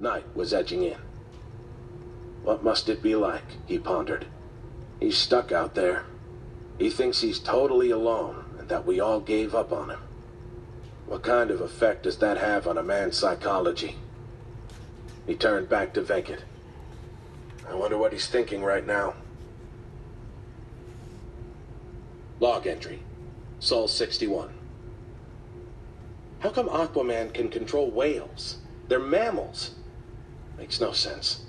Night was edging in. What must it be like, he pondered. He's stuck out there. He thinks he's totally alone and that we all gave up on him. What kind of effect does that have on a man's psychology? He turned back to Venkat. I wonder what he's thinking right now. Log entry. Sol 61. How come Aquaman can control whales? They're mammals. Makes no sense.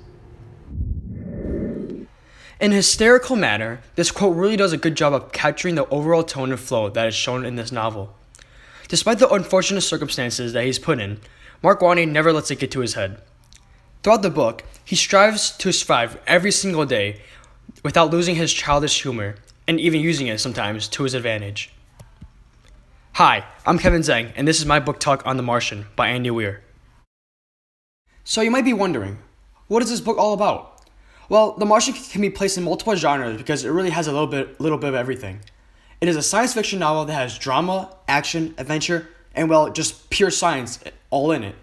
In a hysterical manner, this quote really does a good job of capturing the overall tone and flow that is shown in this novel. Despite the unfortunate circumstances that he's put in, Mark Watney never lets it get to his head. Throughout the book, he strives to survive every single day without losing his childish humor, and even using it sometimes to his advantage. Hi, I'm Kevin Zhang, and this is my book talk on The Martian by Andy Weir. So you might be wondering, what is this book all about? Well, The Martian can be placed in multiple genres because it really has a little bit of everything. It is a science fiction novel that has drama, action, adventure, and well, just pure science all in it.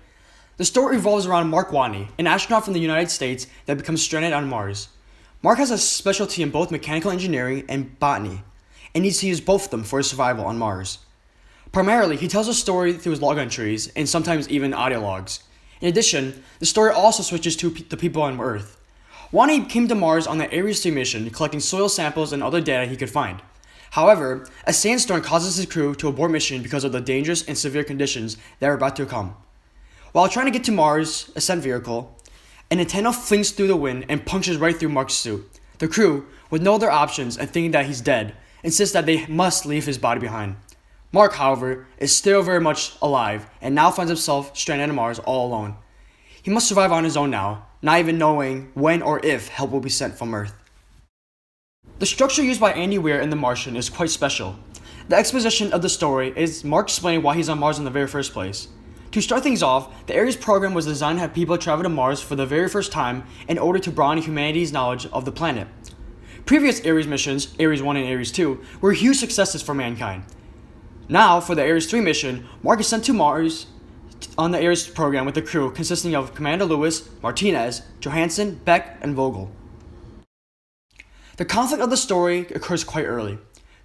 The story revolves around Mark Watney, an astronaut from the United States that becomes stranded on Mars. Mark has a specialty in both mechanical engineering and botany, and needs to use both of them for his survival on Mars. Primarily, he tells a story through his log entries, and sometimes even audio logs. In addition, the story also switches to the people on Earth. Watney came to Mars on the Ares 3 mission, collecting soil samples and other data he could find. However, a sandstorm causes his crew to abort mission because of the dangerous and severe conditions that are about to come. While trying to get to Mars' ascent vehicle, an antenna flings through the wind and punctures right through Mark's suit. The crew, with no other options and thinking that he's dead, insists that they must leave his body behind. Mark, however, is still very much alive and now finds himself stranded on Mars all alone. He must survive on his own now, not even knowing when or if help will be sent from Earth. The structure used by Andy Weir in The Martian is quite special. The exposition of the story is Mark explaining why he's on Mars in the very first place. To start things off, the Ares program was designed to have people travel to Mars for the very first time in order to broaden humanity's knowledge of the planet. Previous Ares missions, Ares 1 and Ares 2, were huge successes for mankind. Now, for the Ares 3 mission, Mark is sent to Mars on the Ares program with a crew consisting of Commander Lewis, Martinez, Johansson, Beck, and Vogel. The conflict of the story occurs quite early.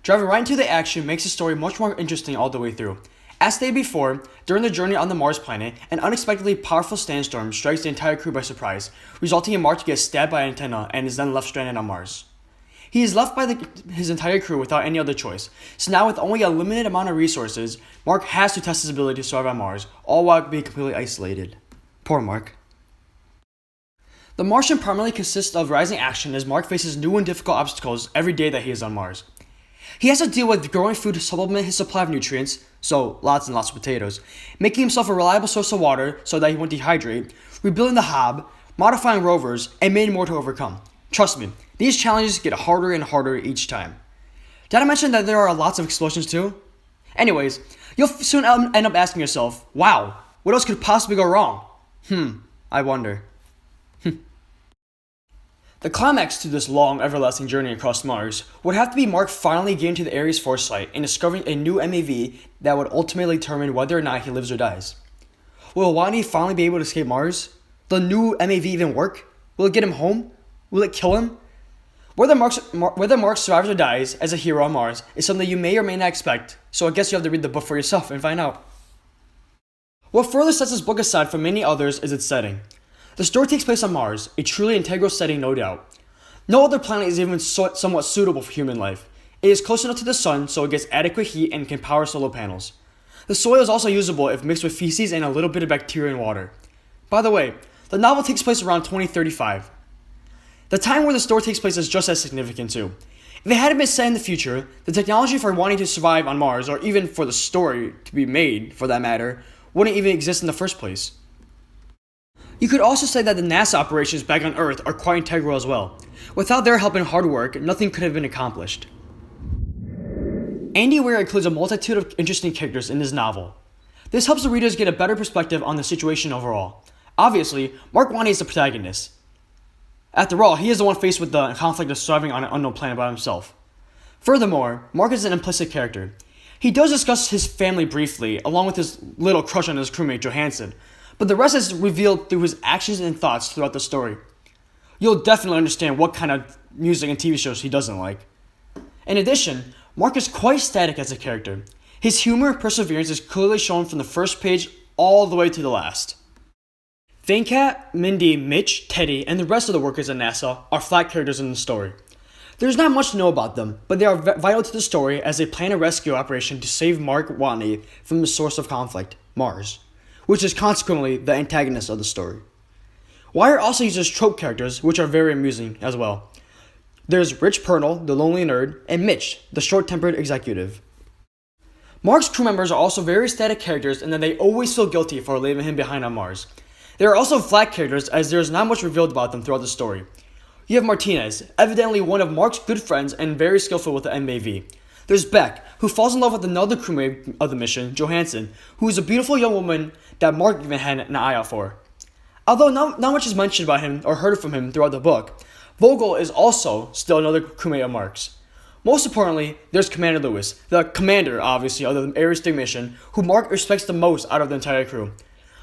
Driving right into the action makes the story much more interesting all the way through. As stated before, during the journey on the Mars planet, an unexpectedly powerful sandstorm strikes the entire crew by surprise, resulting in Mark to get stabbed by an antenna and is then left stranded on Mars. He is left by his entire crew without any other choice, so now with only a limited amount of resources, Mark has to test his ability to survive on Mars, all while being completely isolated. Poor Mark. The Martian primarily consists of rising action as Mark faces new and difficult obstacles every day that he is on Mars. He has to deal with growing food to supplement his supply of nutrients, so lots and lots of potatoes, making himself a reliable source of water so that he won't dehydrate, rebuilding the Hob, modifying rovers, and many more to overcome. Trust me, these challenges get harder and harder each time. Did I mention that there are lots of explosions too? Anyways, you'll soon end up asking yourself, wow, what else could possibly go wrong? I wonder. The climax to this long, everlasting journey across Mars would have to be Mark finally getting to the Ares foresight and discovering a new MAV that would ultimately determine whether or not he lives or dies. Will Watney finally be able to escape Mars? Will the new MAV even work? Will it get him home? Will it kill him? Whether Mark survives or dies as a hero on Mars is something you may or may not expect, so I guess you have to read the book for yourself and find out. What further sets this book aside from many others is its setting. The story takes place on Mars, a truly integral setting no doubt. No other planet is even somewhat suitable for human life. It is close enough to the sun so it gets adequate heat and can power solar panels. The soil is also usable if mixed with feces and a little bit of bacteria and water. By the way, the novel takes place around 2035. The time where the story takes place is just as significant too. If it hadn't been set in the future, the technology for wanting to survive on Mars, or even for the story to be made for that matter, wouldn't even exist in the first place. You could also say that the NASA operations back on Earth are quite integral as well. Without their help and hard work, nothing could have been accomplished. Andy Weir includes a multitude of interesting characters in his novel. This helps the readers get a better perspective on the situation overall. Obviously, Mark Watney is the protagonist. After all, he is the one faced with the conflict of surviving on an unknown planet by himself. Furthermore, Mark is an implicit character. He does discuss his family briefly, along with his little crush on his crewmate Johansson, but the rest is revealed through his actions and thoughts throughout the story. You'll definitely understand what kind of music and TV shows he doesn't like. In addition, Mark is quite static as a character. His humor and perseverance is clearly shown from the first page all the way to the last. Venkat, Mindy, Mitch, Teddy, and the rest of the workers at NASA are flat characters in the story. There's not much to know about them, but they are vital to the story as they plan a rescue operation to save Mark Watney from the source of conflict, Mars, which is consequently the antagonist of the story. Wire also uses trope characters, which are very amusing as well. There's Rich Pernell, the lonely nerd, and Mitch, the short-tempered executive. Mark's crew members are also very static characters in that they always feel guilty for leaving him behind on Mars. They are also flat characters as there is not much revealed about them throughout the story. You have Martinez, evidently one of Mark's good friends and very skillful with the MAV. There's Beck, who falls in love with another crewmate of the mission, Johansson, who is a beautiful young woman that Mark even had an eye out for. Although not much is mentioned about him or heard from him throughout the book, Vogel is also still another crewmate of Mark's. Most importantly, there's Commander Lewis, the commander, obviously, of the Ares 3 mission, who Mark respects the most out of the entire crew.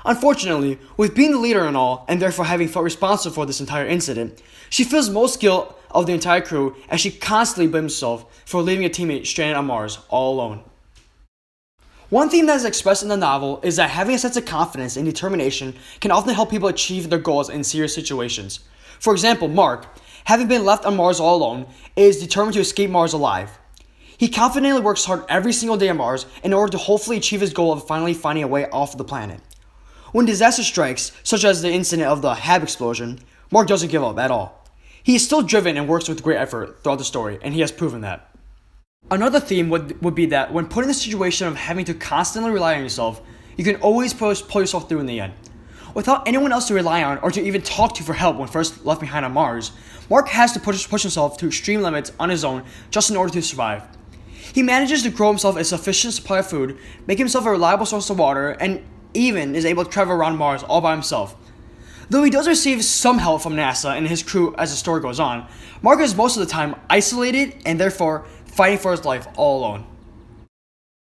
Unfortunately, with being the leader and all, and therefore having felt responsible for this entire incident, she feels most guilt of the entire crew as she constantly blames herself for leaving a teammate stranded on Mars all alone. One theme that is expressed in the novel is that having a sense of confidence and determination can often help people achieve their goals in serious situations. For example, Mark, having been left on Mars all alone, is determined to escape Mars alive. He confidently works hard every single day on Mars in order to hopefully achieve his goal of finally finding a way off the planet. When disaster strikes, such as the incident of the HAB explosion, Mark doesn't give up at all. He is still driven and works with great effort throughout the story, and he has proven that. Another theme would be that when put in the situation of having to constantly rely on yourself, you can always pull yourself through in the end. Without anyone else to rely on or to even talk to for help when first left behind on Mars, Mark has to push himself to extreme limits on his own just in order to survive. He manages to grow himself a sufficient supply of food, make himself a reliable source of water, and even is able to travel around Mars all by himself. Though he does receive some help from NASA and his crew as the story goes on, Mark is most of the time isolated and therefore fighting for his life all alone.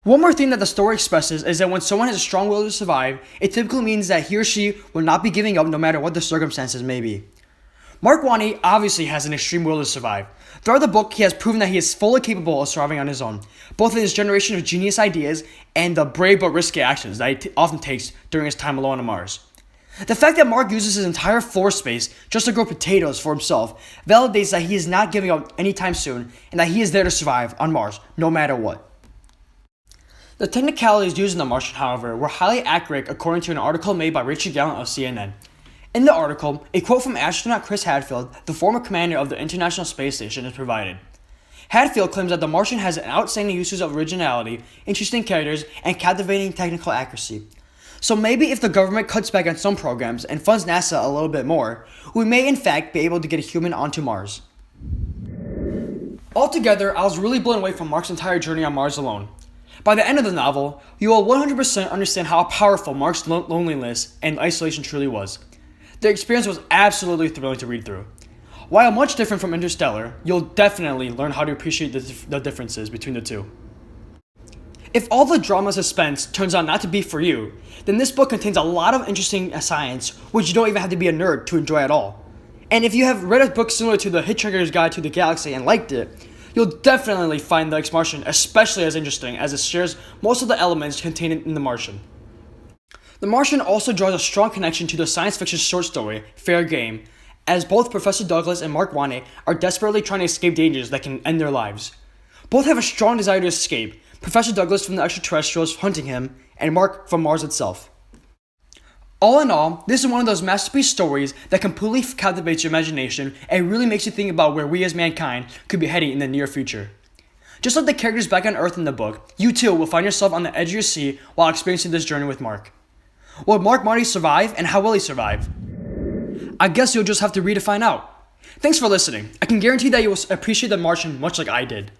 One more thing that the story expresses is that when someone has a strong will to survive, it typically means that he or she will not be giving up no matter what the circumstances may be. Mark Watney obviously has an extreme will to survive. Throughout the book, he has proven that he is fully capable of surviving on his own, both in his generation of genius ideas and the brave but risky actions that he often takes during his time alone on Mars. The fact that Mark uses his entire floor space just to grow potatoes for himself validates that he is not giving up anytime soon and that he is there to survive on Mars, no matter what. The technicalities used in The Martian, however, were highly accurate according to an article made by Richard Gallant of CNN. In the article, a quote from astronaut Chris Hadfield, the former commander of the International Space Station, is provided. Hadfield claims that The Martian has an outstanding uses of originality, interesting characters, and captivating technical accuracy. So maybe if the government cuts back on some programs and funds NASA a little bit more, we may in fact be able to get a human onto Mars. Altogether, I was really blown away from Mark's entire journey on Mars alone. By the end of the novel, you will 100% understand how powerful Mark's loneliness and isolation truly was. The experience was absolutely thrilling to read through. While much different from Interstellar, you'll definitely learn how to appreciate the differences between the two. If all the drama and suspense turns out not to be for you, then this book contains a lot of interesting science which you don't even have to be a nerd to enjoy at all. And if you have read a book similar to The Hitchhiker's Guide to the Galaxy and liked it, you'll definitely find The Martian especially as interesting as it shares most of the elements contained in The Martian. The Martian also draws a strong connection to the science fiction short story, Fair Game, as both Professor Douglas and Mark Watney are desperately trying to escape dangers that can end their lives. Both have a strong desire to escape, Professor Douglas from the extraterrestrials hunting him, and Mark from Mars itself. All in all, this is one of those masterpiece stories that completely captivates your imagination and really makes you think about where we as mankind could be heading in the near future. Just like the characters back on Earth in the book, you too will find yourself on the edge of your seat while experiencing this journey with Mark. Will Mark Marty survive, and how will he survive? I guess you'll just have to read to find out. Thanks for listening. I can guarantee that you will appreciate The Martian much like I did.